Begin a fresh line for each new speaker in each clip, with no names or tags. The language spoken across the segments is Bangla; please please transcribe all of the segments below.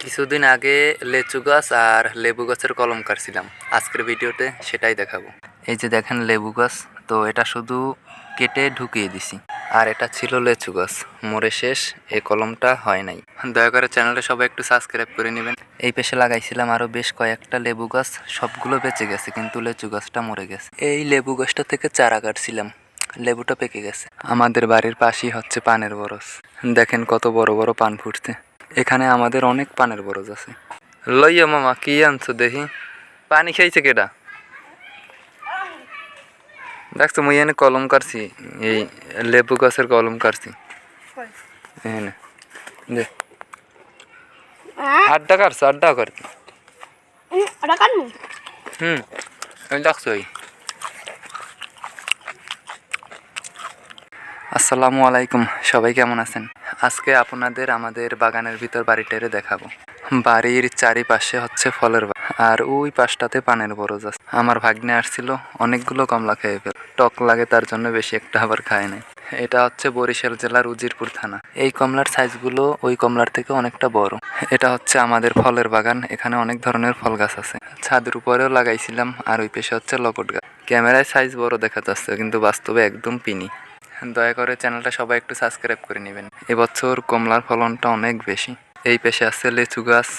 কিছুদিন আগে লেচু গাছ আর লেবু গাছের কলম কাটছিলাম। আজকের ভিডিওতে সেটাই দেখাবো। এই যে দেখেন লেবু গাছ, তো এটা শুধু কেটে ঢুকিয়ে দিছি। আর এটা ছিল লেচু গাছ, মরে শেষ, এই কলমটা হয় নাই। দয়া করে চ্যানেলটা সবাই একটু সাবস্ক্রাইব করে নেবেন। এই পেশে লাগাইছিলাম আরও বেশ কয়েকটা লেবু গাছ, সবগুলো বেঁচে গেছে, কিন্তু লেচু গাছটা মরে গেছে। এই লেবু গাছটা থেকে চারা কাটছিলাম, লেবুটা পেকে গেছে। আমাদের বাড়ির পাশেই হচ্ছে পানের বরজ, দেখেন কত বড় বড় পান ফুটছে। এখানে আমাদের অনেক পানের বরজ আছে। লইয়া মামা কি আনছো দেখি, পানি খাইছে কেডা? দেখছো মুই এনে কলম কাটছি, এই লেবু গাছের কলম কাটছি। এনে দে আড্ডা কাটছো, আড্ডা কাটছি। দেখছো। আসসালামু আলাইকুম, সবাই কেমন আছেন? আজকে আপনাদের আমাদের বাগানের ভিতর বাড়িটারে দেখাবো। বাড়ির চারিপাশে হচ্ছে ফলের বাগান, আর ওই পাশটাতে পানের বরজ আছে। আমার ভাগ্নে আসছিল, অনেকগুলো কমলা খেয়ে ফেল, টক লাগে তার জন্য বেশি একটা আবার খায় নাই। এটা হচ্ছে বরিশাল জেলার উজিরপুর থানা। এই কমলার সাইজগুলো ওই কমলার থেকে অনেকটা বড়। এটা হচ্ছে আমাদের ফলের বাগান, এখানে অনেক ধরনের ফল গাছ আছে। ছাদের উপরেও লাগাইছিলাম, আর ওই পেশে হচ্ছে লকট গাছ। ক্যামেরায় সাইজ বড় দেখা যাচ্ছে, কিন্তু বাস্তবে একদম পিনি। দয়া করে চ্যানেলটা সবাই একটু সাবস্ক্রাইব করে নেবেন। এবছর কমলার ফলনটা অনেক বেশি। এই পেশে আছে লেচু গাছ,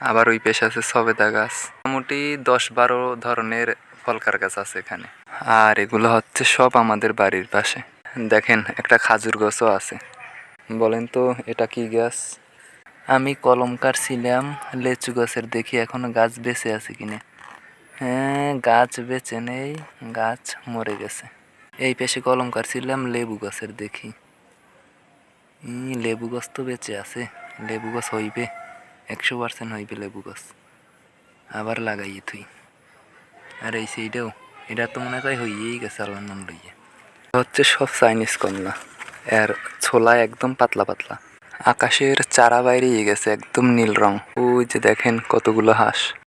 আবার ওই পেশে আছে সবেদা গাছ। মোটামুটি 10-12 ধরনের ফলকার গাছ আছে এখানে। আর এগুলো হচ্ছে সব আমাদের বাড়ির পাশে। দেখেন একটা খাজুর গাছও আছে। বলেন তো এটা কি গাছ? আমি কলম কাটছিলাম লেচু গাছের, দেখি এখনো গাছ বেঁচে আছে কিনা। হ্যাঁ, গাছ বেঁচে নেই, গাছ মরে গেছে। এই পেশে কলম কাটছিলাম লেবু গাছের, দেখি লেবু গাছ তো বেঁচে আছে। লেবু গাছ হইবে, 100% হইবে লেবু গাছ। আবার লাগাইয়ে থুই। আর এই সেইটাও, এটা তো মনে হয় হইয়েই গেছে আল্লাহর নাম লইয়া। হচ্ছে সব চাইনিজ কমলা, এর ছোলা একদম পাতলা পাতলা। আকাশের চারা বাইরে গেছে, একদম নীল রং। ওই যে দেখেন কতগুলো হাঁস।